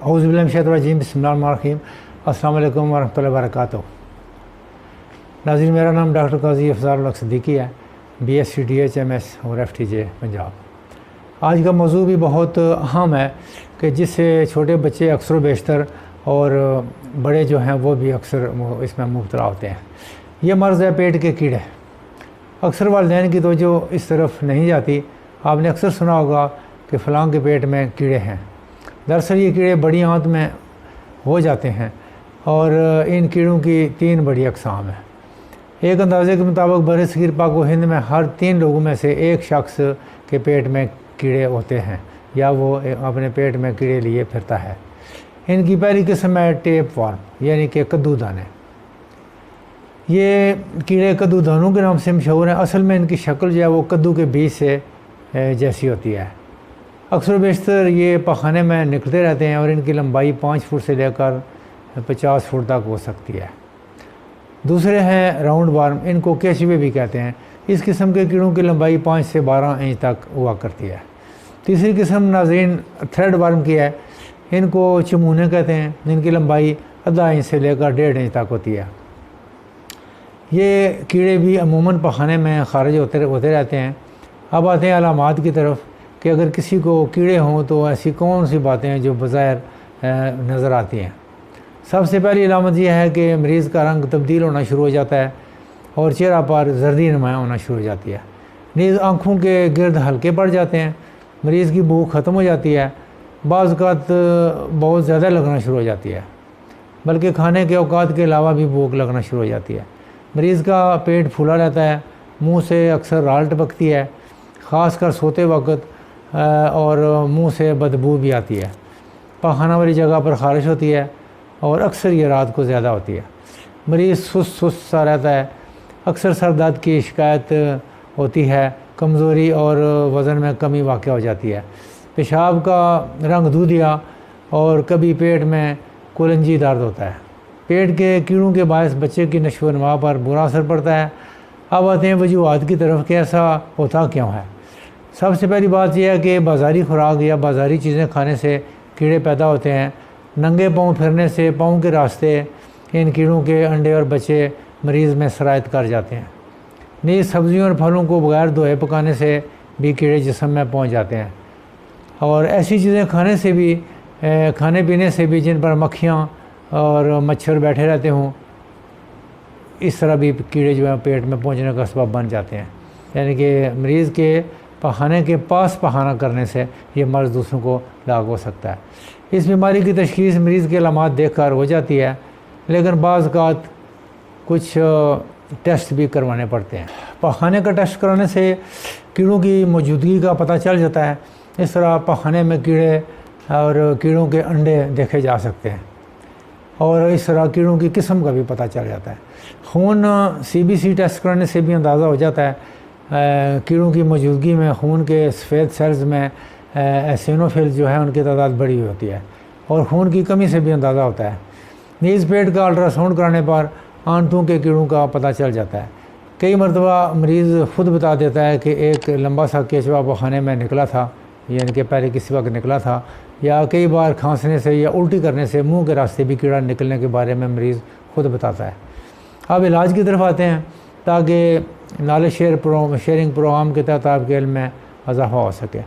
اعوذ باللہ من الشیطان الرجیم، بسم اللہ الرحمن الرحیم۔ السلام علیکم ورحمۃ اللہ وبرکاتہ۔ ناظرین، میرا نام ڈاکٹر قاضی افضال الحق صدیقی ہے، بی ایس سی DHMS اور FTJ پنجاب۔ آج کا موضوع بھی بہت اہم ہے کہ جس سے چھوٹے بچے اکثر و بیشتر اور بڑے جو ہیں وہ بھی اکثر اس میں مبتلا ہوتے ہیں۔ یہ مرض ہے پیٹ کے کیڑے۔ اکثر والدین کی توجہ اس طرف نہیں جاتی۔ آپ نے اکثر سنا ہوگا کہ فلاں کے پیٹ میں کیڑے ہیں۔ دراصل یہ کیڑے بڑی آنت میں ہو جاتے ہیں اور ان کیڑوں کی 3 بڑی اقسام ہیں۔ ایک اندازے کے مطابق برصغیر پاک و ہند میں ہر 3 لوگوں میں سے ایک شخص کے پیٹ میں کیڑے ہوتے ہیں یا وہ اپنے پیٹ میں کیڑے لیے پھرتا ہے۔ ان کی پہلی قسم ہے ٹیپ وارم، یعنی کہ کدو دانے۔ یہ کیڑے کدو دانوں کے نام سے مشہور ہیں۔ اصل میں ان کی شکل جو ہے وہ کدو کے بیج سے جیسی ہوتی ہے۔ اکثر و بیشتر یہ پخانے میں نکلتے رہتے ہیں اور ان کی لمبائی 5 فٹ سے لے کر 50 فٹ تک ہو سکتی ہے۔ دوسرے ہیں راؤنڈ وارم، ان کو کیچوے بھی کہتے ہیں۔ اس قسم کے کیڑوں کی لمبائی 5 سے 12 انچ تک ہوا کرتی ہے۔ تیسری قسم ناظرین تھریڈ وارم کی ہے۔ ان کو چمونے کہتے ہیں، جن کی لمبائی آدھا انچ سے لے کر 1.5 انچ تک ہوتی ہے۔ یہ کیڑے بھی عموماً پخانے میں خارج ہوتے رہتے ہیں۔ اب آتے ہیں علامات کی طرف کہ اگر کسی کو کیڑے ہوں تو ایسی کون سی باتیں ہیں جو بظاہر نظر آتی ہیں۔ سب سے پہلی علامت یہ ہے کہ مریض کا رنگ تبدیل ہونا شروع ہو جاتا ہے اور چہرہ پر زردی نمایاں ہونا شروع ہو جاتی ہے۔ نیز آنکھوں کے گرد ہلکے پڑ جاتے ہیں۔ مریض کی بھوک ختم ہو جاتی ہے۔ بعض اوقات بہت زیادہ لگنا شروع ہو جاتی ہے، بلکہ کھانے کے اوقات کے علاوہ بھی بھوک لگنا شروع ہو جاتی ہے۔ مریض کا پیٹ پھولا رہتا ہے، منہ سے اکثر رال ٹپکتی ہے، خاص کر سوتے وقت، اور منہ سے بدبو بھی آتی ہے۔ پخانہ والی جگہ پر خارش ہوتی ہے اور اکثر یہ رات کو زیادہ ہوتی ہے۔ مریض سست سا رہتا ہے۔ اکثر سر درد کی شکایت ہوتی ہے۔ کمزوری اور وزن میں کمی واقع ہو جاتی ہے۔ پیشاب کا رنگ دودھیا اور کبھی پیٹ میں کولنجی درد ہوتا ہے۔ پیٹ کے کیڑوں کے باعث بچے کی نشو و نما پر برا اثر پڑتا ہے۔ اب آتے ہیں وجوہات کی طرف کہ ایسا ہوتا کیوں ہے۔ سب سے پہلی بات یہ ہے کہ بازاری خوراک یا بازاری چیزیں کھانے سے کیڑے پیدا ہوتے ہیں۔ ننگے پاؤں پھرنے سے پاؤں کے راستے ان کیڑوں کے انڈے اور بچے مریض میں سرایت کر جاتے ہیں۔ نیز سبزیوں اور پھلوں کو بغیر دھوئے پکانے سے بھی کیڑے جسم میں پہنچ جاتے ہیں، اور ایسی چیزیں کھانے پینے سے بھی جن پر مکھیاں اور مچھر بیٹھے رہتے ہوں، اس طرح بھی کیڑے جو ہیں پیٹ میں پہنچنے کا سبب بن جاتے ہیں۔ یعنی کہ مریض کے پخانے کے پاس پخانہ کرنے سے یہ مرض دوسروں کو لاحق ہو سکتا ہے۔ اس بیماری کی تشخیص مریض کے علامات دیکھ کر ہو جاتی ہے، لیکن بعض اوقات کچھ ٹیسٹ بھی کروانے پڑتے ہیں۔ پخانے کا ٹیسٹ کرانے سے کیڑوں کی موجودگی کا پتہ چل جاتا ہے۔ اس طرح پخانے میں کیڑے اور کیڑوں کے انڈے دیکھے جا سکتے ہیں، اور اس طرح کیڑوں کی قسم کا بھی پتہ چل جاتا ہے۔ خون CBC ٹیسٹ کرانے سے بھی اندازہ ہو جاتا ہے۔ کیڑوں کی موجودگی میں خون کے سفید سیلز میں ایسینوفلز جو ہے ان کی تعداد بڑی ہوتی ہے، اور خون کی کمی سے بھی اندازہ ہوتا ہے۔ نیز پیٹ کا الٹرا ساؤنڈ کرانے پر آنتوں کے کیڑوں کا پتہ چل جاتا ہے۔ کئی مرتبہ مریض خود بتا دیتا ہے کہ ایک لمبا سا کیچوا پخانے میں نکلا تھا، یعنی کہ پہلے کسی وقت نکلا تھا، یا کئی بار کھانسنے سے یا الٹی کرنے سے منہ کے راستے بھی کیڑا نکلنے کے بارے میں مریض خود بتاتا ہے۔ اب علاج کی طرف آتے ہیں تاکہ نالج شیئرنگ پروگرام کے تحت آپ کے علم میں اضافہ ہو سکے۔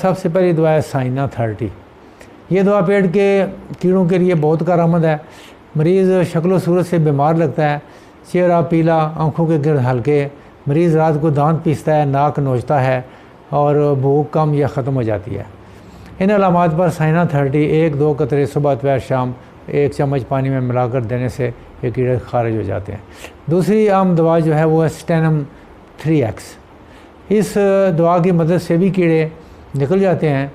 سب سے پہلی دعا ہے سائنا 30۔ یہ دعا پیٹ کے کیڑوں کے لیے بہت کارآمد ہے۔ مریض شکل و صورت سے بیمار لگتا ہے، چہرہ پیلا، آنکھوں کے گرد ہلکے، مریض رات کو دانت پیستا ہے، ناک نوچتا ہے اور بھوک کم یا ختم ہو جاتی ہے۔ ان علامات پر سائنا 30 1-2 قطرے صبح دوپہر شام 1 چمچ پانی میں ملا کر دینے سے یہ کیڑے خارج ہو جاتے ہیں۔ دوسری عام دوا جو ہے وہ ہے سٹینم 3X۔ اس دوا کی مدد سے بھی کیڑے نکل جاتے ہیں۔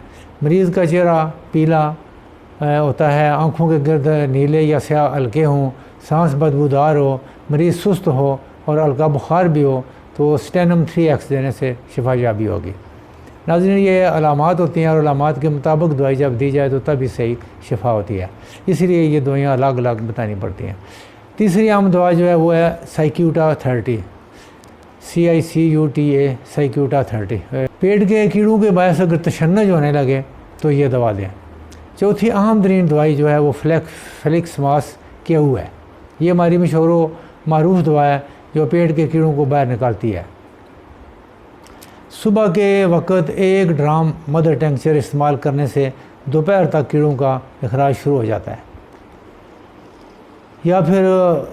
مریض کا چہرہ پیلا ہوتا ہے، آنکھوں کے گرد نیلے یا سیاہ ہلکے ہوں، سانس بدبودار ہو، مریض سست ہو اور ہلکا بخار بھی ہو تو سٹینم 3X دینے سے شفا یابی ہوگی۔ ناظرین، یہ علامات ہوتی ہیں اور علامات کے مطابق دوائی جب دی جائے تو تبھی صحیح شفا ہوتی ہے، اس لیے یہ دوائیاں الگ الگ بتانی پڑتی ہیں۔ تیسری عام دوا جو ہے وہ ہے سائکیوٹا 30، CICUTA سائکیوٹا 30۔ پیٹ کے کیڑوں کے باعث اگر تشنج ہونے لگے تو یہ دوا دیں۔ چوتھی اہم ترین دوائی جو ہے وہ فلیکس ماس کیو ہے. یہ ہماری مشہور و معروف دوا ہے جو پیٹ کے کیڑوں کو باہر نکالتی ہے. صبح کے وقت 1 ڈرام مدر ٹنکچر استعمال کرنے سے دوپہر تک کیڑوں کا اخراج شروع ہو جاتا ہے. یا پھر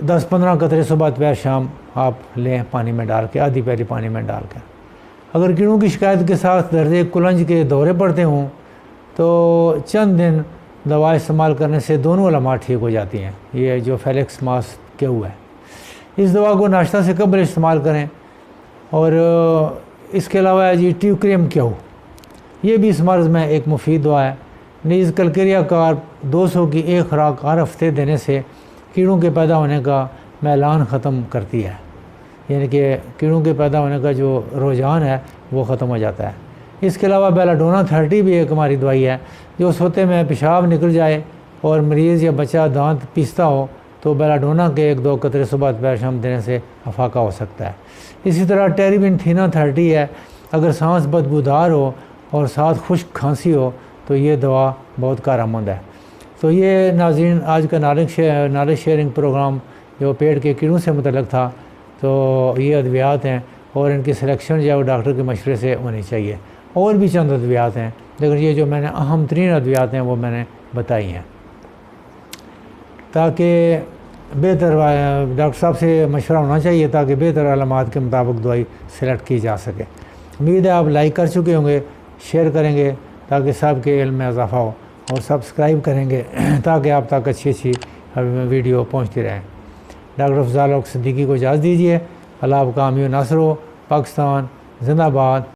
10-15 قطرے صبح دوپہر شام آپ لیں پانی میں ڈال کے، آدھی پیالی پانی میں ڈال کے. اگر کیڑوں کی شکایت کے ساتھ درد کلنج کے دورے پڑتے ہوں تو چند دن دوا استعمال کرنے سے دونوں علامات ٹھیک ہو جاتی ہیں. یہ جو فلیکس ماس کیو ہے، اس دوا کو ناشتہ سے قبل استعمال کریں. اور اس کے علاوہ ہے جی ٹیوکریم کیو، یہ بھی اس مرض میں ایک مفید دوا ہے. نیز کلکیریا کارپ 200 کی ایک خوراک ہر ہفتے دینے سے کیڑوں کے پیدا ہونے کا میلان ختم کرتی ہے. یعنی کہ کیڑوں کے پیدا ہونے کا جو رجحان ہے وہ ختم ہو جاتا ہے. اس کے علاوہ بیلاڈونا 30 بھی ایک ہماری دوائی ہے. جو سوتے میں پیشاب نکل جائے اور مریض یا بچہ دانت پیستا ہو تو بیلاڈونا کے 1-2 قطرے صبح دوپہر شام دینے سے افاقہ ہو سکتا ہے. اسی طرح ٹیریبنتھینا 30 ہے. اگر سانس بدبودار ہو اور ساتھ خشک کھانسی ہو تو یہ دوا بہت کارآمد ہے. تو یہ ناظرین آج کا نالج شیئرنگ پروگرام جو پیٹ کے کیڑوں سے متعلق تھا. تو یہ ادویات ہیں اور ان کی سلیکشن جو ہے وہ ڈاکٹر کے مشورے سے ہونی چاہیے. اور بھی چند ادویات ہیں لیکن یہ جو میں نے اہم ترین ادویات ہیں وہ میں نے بتائی ہیں تاکہ بہتر ڈاکٹر صاحب سے مشورہ ہونا چاہیے تاکہ بہتر علامات کے مطابق دوائی سلیکٹ کی جا سکے. امید ہے آپ لائک کر چکے ہوں گے، شیئر کریں گے تاکہ سب کے علم میں اضافہ ہو، اور سبسکرائب کریں گے تاکہ آپ تک اچھی ویڈیو پہنچتی رہیں. ڈاکٹر افضال صدیقی کو اجازت دیجیے. اللہ آپ کا حامی و ناصر ہو. پاکستان زندہ باد.